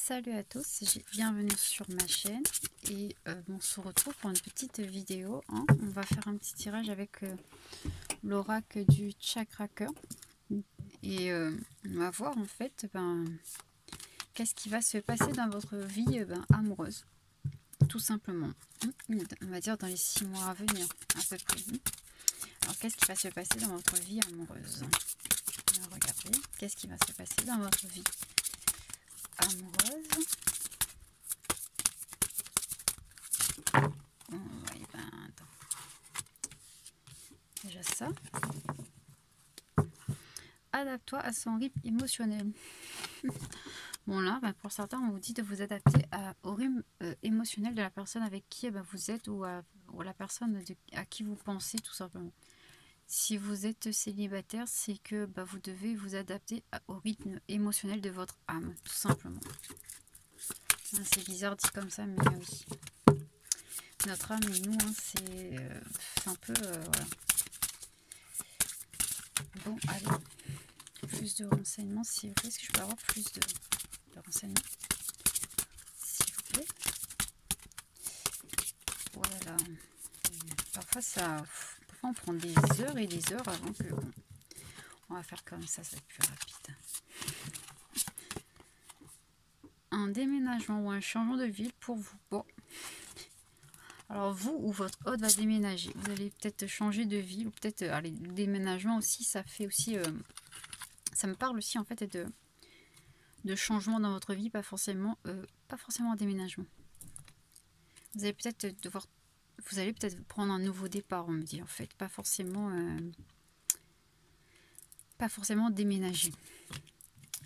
Salut à tous, bienvenue sur ma chaîne et on se retrouve pour une petite vidéo. On va faire un petit tirage avec l'oracle du Chakraker et on va voir en fait qu'est-ce qui va se passer dans votre vie amoureuse, tout simplement. On va dire dans les 6 mois à venir, à peu près. Alors qu'est-ce qui va se passer dans votre vie amoureuse? Regardez, qu'est-ce qui va se passer dans votre vie amoureuse? Oui, attends. Déjà ça. Adapte-toi à son rythme émotionnel. Bon là, pour certains, on vous dit de vous adapter au rythme émotionnel de la personne avec qui vous êtes ou la personne à qui vous pensez, tout simplement. Si vous êtes célibataire, c'est que vous devez vous adapter au rythme émotionnel de votre âme, tout simplement. C'est bizarre dit comme ça, mais oui. Notre âme et nous, c'est un peu... voilà. Bon, allez. Plus de renseignements, s'il vous plaît. Est-ce que je peux avoir plus de renseignements, s'il vous plaît? Voilà. Parfois, parfois, on prend des heures et des heures avant que... Bon, on va faire comme ça va être plus rapide. Un déménagement ou un changement de ville pour vous. Bon. Alors, vous ou votre hôte va déménager. Vous allez peut-être changer de ville ou peut-être... allez, le déménagement aussi, ça fait aussi... ça me parle aussi, en fait, de changement dans votre vie, pas forcément un déménagement. Vous allez peut-être prendre un nouveau départ, on me dit, en fait, pas forcément déménager.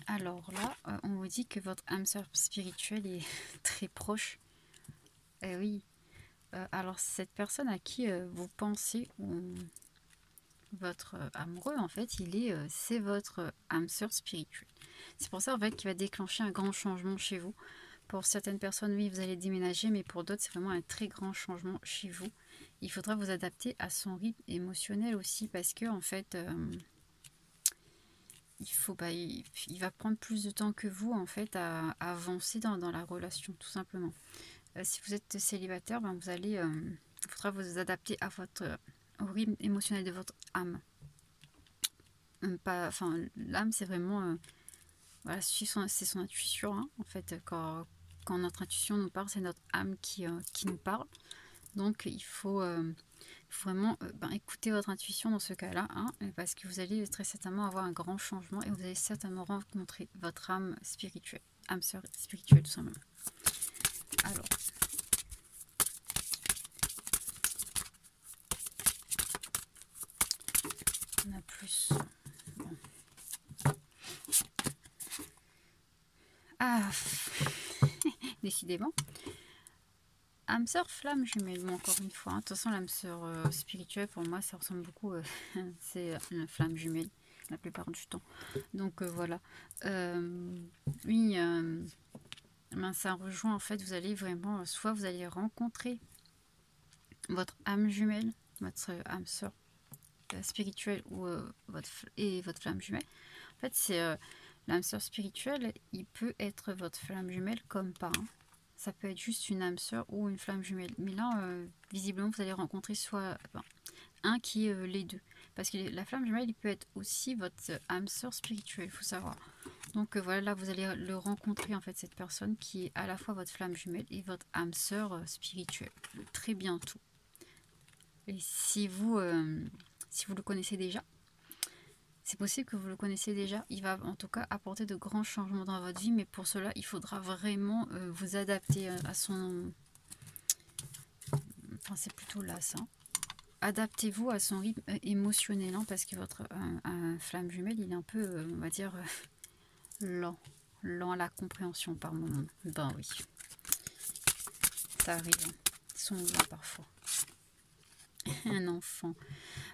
Alors là, on vous dit que votre âme sœur spirituelle est très proche. Eh oui. Alors cette personne à qui vous pensez, ou votre amoureux, en fait, c'est votre âme sœur spirituelle. C'est pour ça, en fait, qu'il va déclencher un grand changement chez vous. Pour certaines personnes, oui, vous allez déménager, mais pour d'autres, c'est vraiment un très grand changement chez vous. Il faudra vous adapter à son rythme émotionnel aussi, parce que, en fait, il va prendre plus de temps que vous, en fait, à avancer dans la relation, tout simplement. Si vous êtes célibataire, il faudra vous adapter à au rythme émotionnel de votre âme. L'âme, c'est vraiment... voilà, c'est son intuition, hein, en fait, quand notre intuition nous parle, c'est notre âme qui nous parle. Donc il faut vraiment écouter votre intuition dans ce cas-là, hein, parce que vous allez très certainement avoir un grand changement et vous allez certainement rencontrer votre âme spirituelle, âme sœur spirituelle, tout simplement. Alors, on a plus. Bon. Ah, décidément. Âme sœur, flamme jumelle. Bon, encore une fois, hein. De toute façon, l'âme sœur spirituelle, pour moi, ça ressemble beaucoup. C'est une flamme jumelle, la plupart du temps. Donc, voilà. Oui, ça rejoint, en fait, vous allez vraiment... soit vous allez rencontrer votre âme jumelle, votre âme sœur spirituelle ou votre flamme jumelle. En fait, c'est l'âme sœur spirituelle, il peut être votre flamme jumelle comme pas. Hein. Ça peut être juste une âme sœur ou une flamme jumelle. Mais là, visiblement, vous allez rencontrer soit un qui est les deux. Parce que la flamme jumelle, il peut être aussi votre âme sœur spirituelle, il faut savoir. Donc voilà, là, vous allez le rencontrer, en fait, cette personne qui est à la fois votre flamme jumelle et votre âme sœur spirituelle. Très bientôt. Et si vous le connaissez déjà, c'est possible que vous le connaissez déjà. Il va en tout cas apporter de grands changements dans votre vie, mais pour cela, il faudra vraiment vous adapter à son... Enfin, c'est plutôt là, ça. Adaptez-vous à son rythme émotionnel, hein, parce que votre flamme jumelle, il est un peu, on va dire, lent à la compréhension par moment. Ben oui, ça arrive. Hein. Ils sont lents parfois. Un enfant.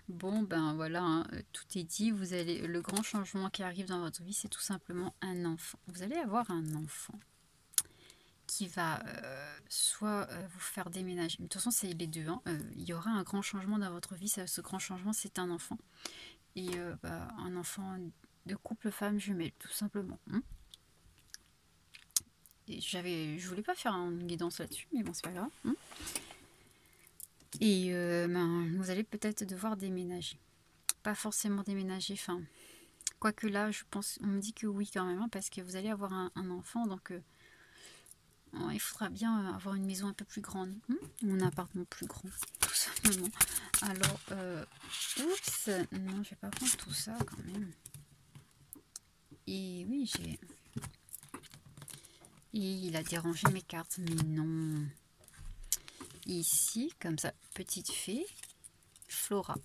Bon, voilà, hein, tout est dit. Le grand changement qui arrive dans votre vie, c'est tout simplement un enfant. Vous allez avoir un enfant qui va soit vous faire déménager. De toute façon, c'est les deux. Hein, il y aura un grand changement dans votre vie. Ce grand changement, c'est un enfant. Et un enfant de couple femme jumelle, tout simplement. Hein. je voulais pas faire une guidance là-dessus, mais bon, c'est pas grave. Hein. Et vous allez peut-être devoir déménager. Pas forcément déménager, enfin, quoique là, je pense, on me dit que oui quand même, hein, parce que vous allez avoir un enfant, donc il faudra bien avoir une maison un peu plus grande, ou un appartement plus grand, tout simplement. Alors, oups, non, je vais pas prendre tout ça quand même. Et oui, et il a dérangé mes cartes, mais non. Ici, comme ça, petite fée, Flora.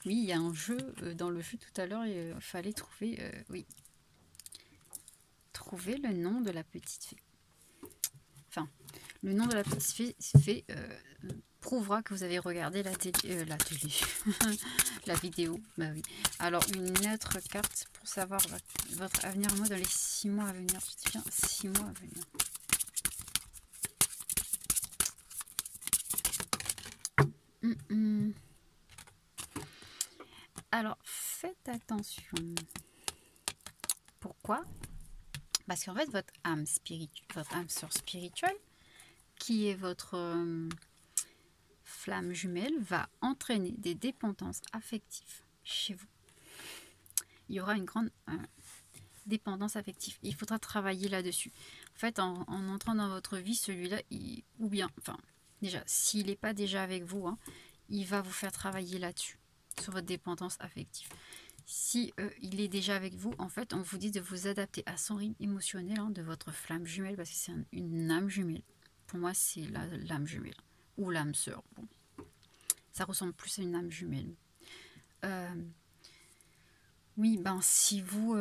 Oui, il y a un jeu, dans le jeu tout à l'heure, il fallait trouver, oui, trouver le nom de la petite fée. Enfin, le nom de la petite fée prouvera que vous avez regardé la télé, la vidéo. Bah oui. Alors, une autre carte pour savoir votre avenir, moi, dans les 6 mois à venir. Je dis bien 6 mois à venir. Alors, faites attention. Pourquoi? Parce qu'en fait, votre âme sœur spirituelle, qui est votre flamme jumelle, va entraîner des dépendances affectives chez vous. Il y aura une grande dépendance affective. Il faudra travailler là-dessus. En fait, en entrant dans votre vie, celui-là, ou bien, enfin, déjà, s'il n'est pas déjà avec vous, hein, il va vous faire travailler là-dessus, sur votre dépendance affective. Si il est déjà avec vous, en fait, on vous dit de vous adapter à son rythme émotionnel, hein, de votre flamme jumelle, parce que c'est une âme jumelle. Pour moi, c'est l'âme jumelle, ou l'âme sœur. Bon. Ça ressemble plus à une âme jumelle. Oui, ben si vous...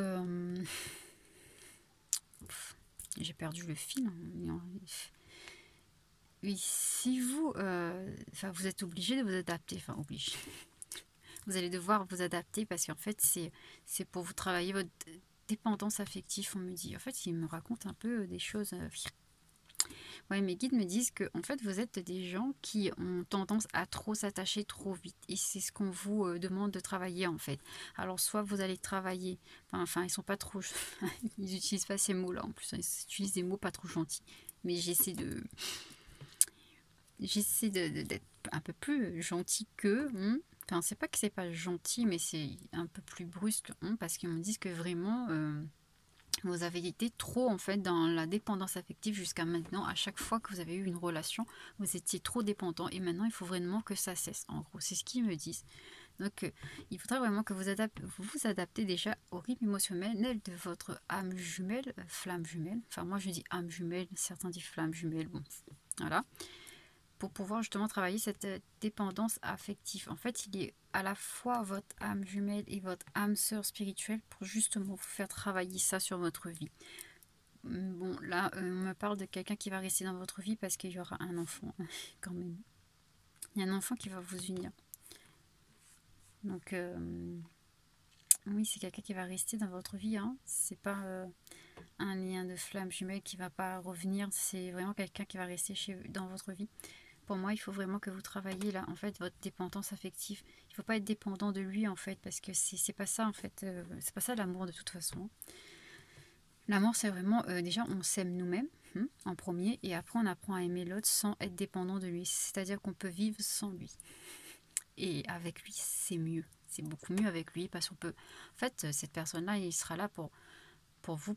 j'ai perdu le fil. Hein. Oui, si vous... vous êtes obligé de vous adapter. Enfin, obligé. Vous allez devoir vous adapter parce qu'en fait, c'est pour vous travailler votre dépendance affective, on me dit. En fait, il me raconte un peu des choses... Ouais, mes guides me disent que en fait, vous êtes des gens qui ont tendance à trop s'attacher trop vite. Et c'est ce qu'on vous demande de travailler, en fait. Alors, soit vous allez travailler... Enfin, ils sont pas trop... ils n'utilisent pas ces mots-là, en plus. Ils utilisent des mots pas trop gentils. Mais j'essaie d'être un peu plus gentil qu'eux. Enfin, c'est pas que c'est pas gentil, mais c'est un peu plus brusque, parce qu'ils me disent que vraiment, vous avez été trop en fait dans la dépendance affective jusqu'à maintenant. À chaque fois que vous avez eu une relation, vous étiez trop dépendant et maintenant il faut vraiment que ça cesse. En gros, c'est ce qu'ils me disent. Donc, il faudra vraiment que vous vous adaptez déjà au rythme émotionnel de votre âme jumelle, flamme jumelle. Enfin, moi je dis âme jumelle, certains disent flamme jumelle. Bon, voilà. Pour pouvoir justement travailler cette dépendance affective. En fait, il est à la fois votre âme jumelle et votre âme sœur spirituelle pour justement vous faire travailler ça sur votre vie. Bon, là, on me parle de quelqu'un qui va rester dans votre vie parce qu'il y aura un enfant, quand même. Il y a un enfant qui va vous unir. Donc, oui, c'est quelqu'un qui va rester dans votre vie. Hein. C'est pas un lien de flamme jumelle qui va pas revenir. C'est vraiment quelqu'un qui va rester dans votre vie. Pour moi, il faut vraiment que vous travailliez là, en fait, votre dépendance affective. Il ne faut pas être dépendant de lui, en fait, parce que c'est pas ça, en fait. C'est pas ça l'amour, de toute façon. L'amour, c'est vraiment, déjà, on s'aime nous-mêmes, en premier, et après, on apprend à aimer l'autre sans être dépendant de lui. C'est-à-dire qu'on peut vivre sans lui. Et avec lui, c'est mieux. C'est beaucoup mieux avec lui, parce qu'on peut... En fait, cette personne-là, il sera là pour vous,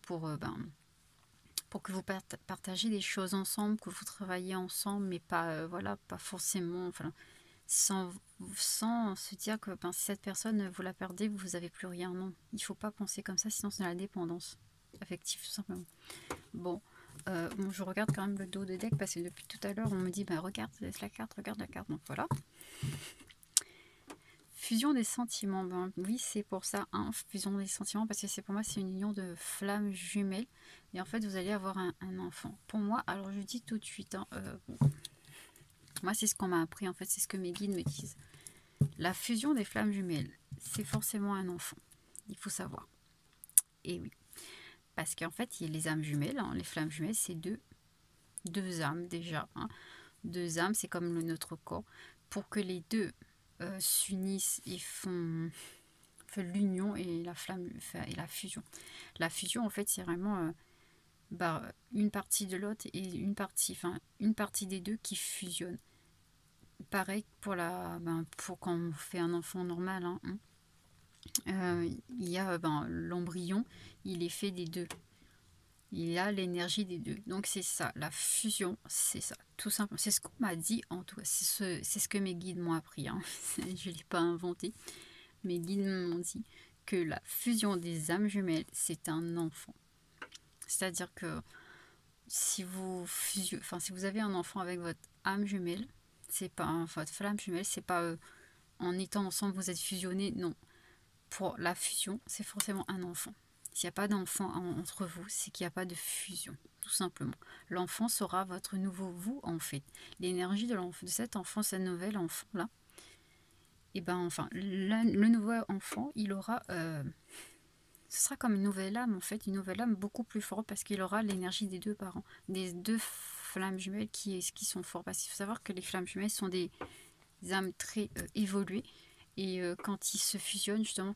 pour que vous partagez des choses ensemble, que vous travaillez ensemble, mais pas, voilà, pas forcément, enfin, sans se dire que si cette personne, vous la perdez, vous n'avez plus rien. Non, il ne faut pas penser comme ça, sinon c'est la dépendance affective, tout simplement. Bon, je regarde quand même le dos de deck, parce que depuis tout à l'heure, on me dit, regarde la carte, donc voilà. Fusion des sentiments, oui, c'est pour ça, hein, fusion des sentiments, parce que pour moi, c'est une union de flammes jumelles. Et en fait, vous allez avoir un enfant. Pour moi, alors je dis tout de suite, hein, moi, c'est ce qu'on m'a appris, en fait, c'est ce que mes guides me disent. La fusion des flammes jumelles, c'est forcément un enfant. Il faut savoir. Et oui. Parce qu'en fait, il y a les âmes jumelles, hein, les flammes jumelles, c'est deux âmes déjà. Hein. Deux âmes, c'est comme notre corps. Pour que les deux s'unissent et font l'union et la flamme et la fusion. La fusion, en fait, c'est vraiment bah, une partie de l'autre et une partie des deux qui fusionnent. Pareil pour pour quand on fait un enfant normal, hein. Il y a l'embryon, il est fait des deux. Il a l'énergie des deux. Donc c'est ça, la fusion, c'est ça, tout simplement. C'est ce qu'on m'a dit, en tout cas. C'est ce que mes guides m'ont appris, hein. Je ne l'ai pas inventé. Mes guides m'ont dit que la fusion des âmes jumelles, c'est un enfant. C'est-à-dire que si si vous avez un enfant avec votre âme jumelle, c'est pas votre flamme jumelle, c'est pas en étant ensemble vous êtes fusionnés, non. Pour la fusion, c'est forcément un enfant. S'il n'y a pas d'enfant entre vous, c'est qu'il n'y a pas de fusion, tout simplement. L'enfant sera votre nouveau vous, en fait. L'énergie de cet enfant, ce nouvel enfant-là, et le nouveau enfant, il aura... ce sera comme une nouvelle âme, en fait, une nouvelle âme beaucoup plus forte parce qu'il aura l'énergie des deux parents, des deux flammes jumelles qui sont fortes. Parce qu'il faut savoir que les flammes jumelles sont des âmes très évoluées. Et quand ils se fusionnent, justement,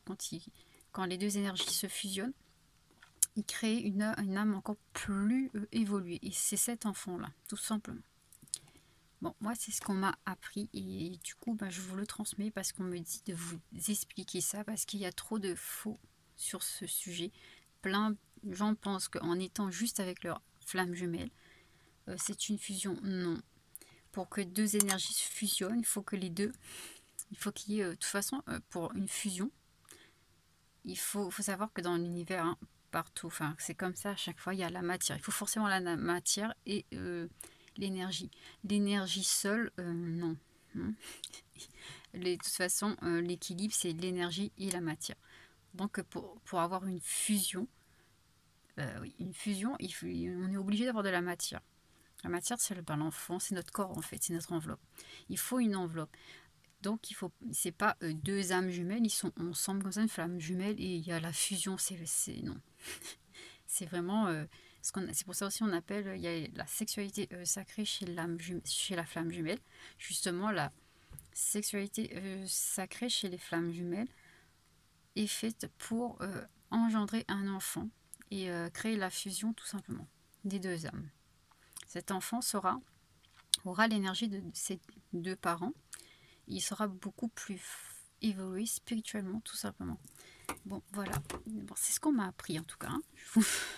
quand les deux énergies se fusionnent, ils créent une âme encore plus évoluée. Et c'est cet enfant-là, tout simplement. Bon, moi, c'est ce qu'on m'a appris. Et du coup, je vous le transmets parce qu'on me dit de vous expliquer ça. Parce qu'il y a trop de faux sur ce sujet. Plein de gens pensent qu'en étant juste avec leur flamme jumelle, c'est une fusion. Non. Pour que deux énergies se fusionnent, il faut que les deux... Il faut qu'il y ait, de toute façon, pour une fusion, il faut savoir que dans l'univers, hein, partout, c'est comme ça à chaque fois, il y a la matière. Il faut forcément la matière et l'énergie. L'énergie seule, non. De toute façon, l'équilibre, c'est l'énergie et la matière. Donc, pour avoir une fusion, oui, on est obligé d'avoir de la matière. La matière, c'est l'enfant, c'est notre corps, en fait, c'est notre enveloppe. Il faut une enveloppe. Donc, c'est pas deux âmes jumelles, ils sont ensemble comme ça, une flamme jumelle, et il y a la fusion, non. C'est vraiment, c'est pour ça aussi on appelle, il y a la sexualité sacrée chez la flamme jumelle. Justement, la sexualité sacrée chez les flammes jumelles est faite pour engendrer un enfant et créer la fusion tout simplement des deux âmes. Cet enfant aura l'énergie de ses deux parents. Il sera beaucoup plus évolué spirituellement, tout simplement. Bon, voilà. Bon, c'est ce qu'on m'a appris, en tout cas. Hein.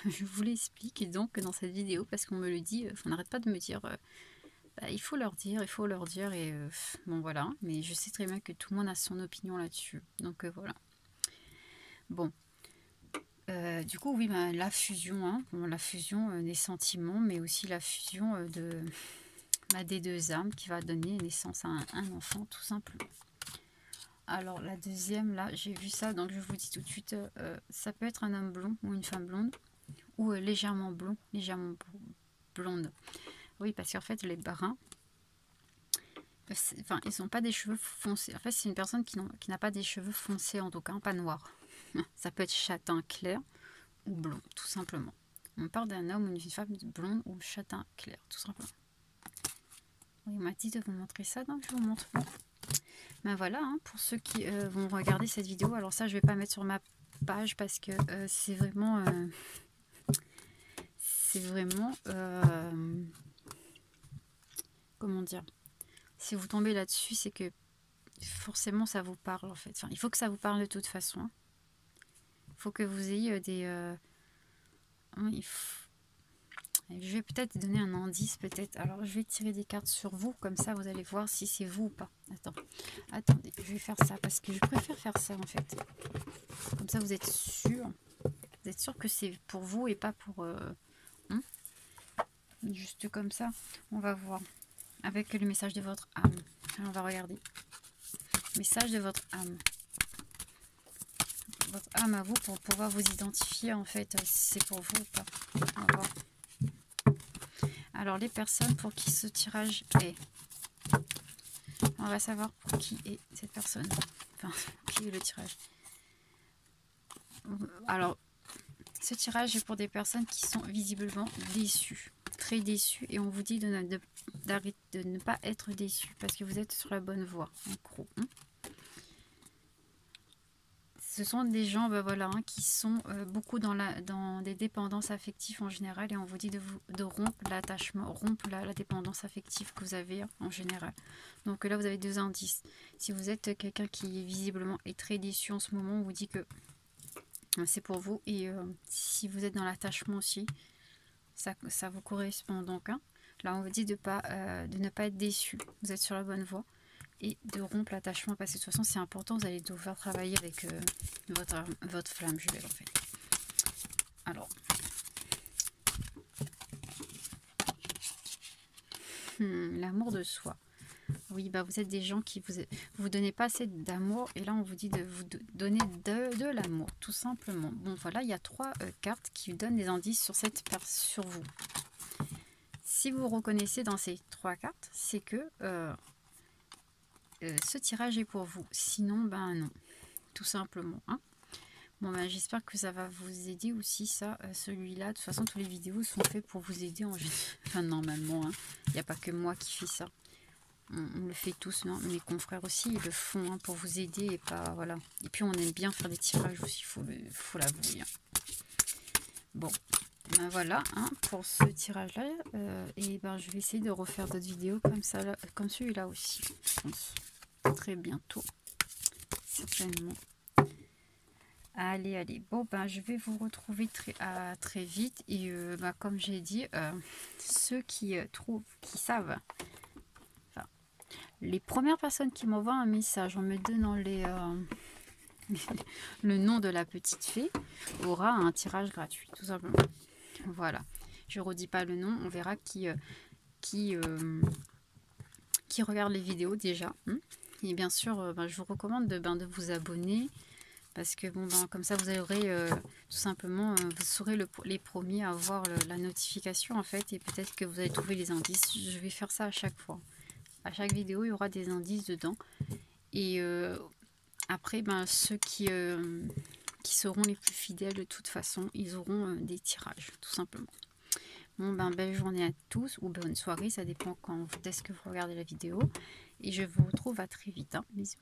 Je vous l'explique donc dans cette vidéo, parce qu'on me le dit, on n'arrête pas de me dire, il faut leur dire, et bon, voilà. Mais je sais très bien que tout le monde a son opinion là-dessus. Donc, voilà. Bon. Du coup, oui, la fusion, hein. Bon, la fusion des sentiments, mais aussi la fusion des deux âmes qui va donner naissance à un enfant, tout simplement. Alors, la deuxième, là, j'ai vu ça, donc je vous dis tout de suite, ça peut être un homme blond ou une femme blonde, ou légèrement blond, légèrement blonde. Oui, parce qu'en fait, les bruns, ils n'ont pas des cheveux foncés. En fait, c'est une personne qui n'a pas des cheveux foncés, en tout cas, pas noirs. Ça peut être châtain clair ou blond, tout simplement. On parle d'un homme ou d'une femme blonde ou châtain clair, tout simplement. Oui, on m'a dit de vous montrer ça, donc je vous montre. Ben voilà, hein, pour ceux qui vont regarder cette vidéo. Alors ça, je vais pas mettre sur ma page parce que c'est vraiment... comment dire, si vous tombez là-dessus, c'est que forcément ça vous parle en fait. Enfin, il faut que ça vous parle de toute façon. Hein. Il faut que vous ayez des... Je vais peut-être donner un indice, peut-être. Alors, je vais tirer des cartes sur vous, comme ça, vous allez voir si c'est vous ou pas. Attendez, je vais faire ça, parce que je préfère faire ça, en fait. Comme ça, vous êtes sûr. Vous êtes sûr que c'est pour vous et pas pour... Juste comme ça, on va voir. Avec le message de votre âme. Alors, on va regarder. Message de votre âme. Votre âme à vous, pour pouvoir vous identifier, en fait, si c'est pour vous ou pas. On va voir. Alors, les personnes pour qui ce tirage est. On va savoir pour qui est cette personne. Enfin, qui est le tirage. Alors, ce tirage est pour des personnes qui sont visiblement déçues. Très déçues. Et on vous dit de ne pas être déçus. Parce que vous êtes sur la bonne voie, en gros. Ce sont des gens voilà, hein, qui sont beaucoup dans des dépendances affectives en général, et on vous dit de rompre l'attachement, rompre la dépendance affective que vous avez en général. Donc là, vous avez 2 indices. Si vous êtes quelqu'un qui visiblement est très déçu en ce moment, on vous dit que c'est pour vous. Et si vous êtes dans l'attachement aussi, ça vous correspond donc. Hein. Là, on vous dit de ne pas être déçu. Vous êtes sur la bonne voie. Et de rompre l'attachement, parce que de toute façon c'est important, vous allez devoir travailler avec votre flamme jumelle en fait. Alors, l'amour de soi. Oui, vous êtes des gens qui vous donnez pas assez d'amour, et là on vous dit de vous donner de l'amour, tout simplement. Bon voilà, il y a 3 cartes qui donnent des indices sur vous. Si vous reconnaissez dans ces 3 cartes, c'est que ce tirage est pour vous. Sinon, non, tout simplement. Hein. Bon, j'espère que ça va vous aider aussi, ça, celui-là. De toute façon, toutes les vidéos sont faites pour vous aider en général. Enfin, normalement, il n'y a pas que moi qui fais ça. On le fait tous, non? Mes confrères aussi, ils le font hein, pour vous aider et pas, voilà. Et puis, on aime bien faire des tirages aussi, il faut l'avouer. Hein. Bon, voilà, hein, pour ce tirage-là. Et je vais essayer de refaire d'autres vidéos comme ça, comme celui-là aussi, je pense. Très bientôt, certainement. Allez. Bon, je vais vous retrouver très vite. Et comme j'ai dit, ceux qui savent, enfin, les premières personnes qui m'envoient un message en me donnant le nom de la petite fée aura un tirage gratuit, tout simplement. Voilà. Je redis pas le nom, on verra qui regarde les vidéos déjà. Et bien sûr, je vous recommande de vous abonner. Parce que comme ça vous aurez tout simplement, vous serez les premiers à avoir la notification en fait, et peut-être que vous allez trouver les indices. Je vais faire ça à chaque fois. À chaque vidéo, il y aura des indices dedans. Et après, ceux qui seront les plus fidèles de toute façon, ils auront des tirages, tout simplement. Bon, belle journée à tous, ou bonne soirée, ça dépend quand est-ce que vous regardez la vidéo. Et je vous retrouve à très vite. Hein. Bisous.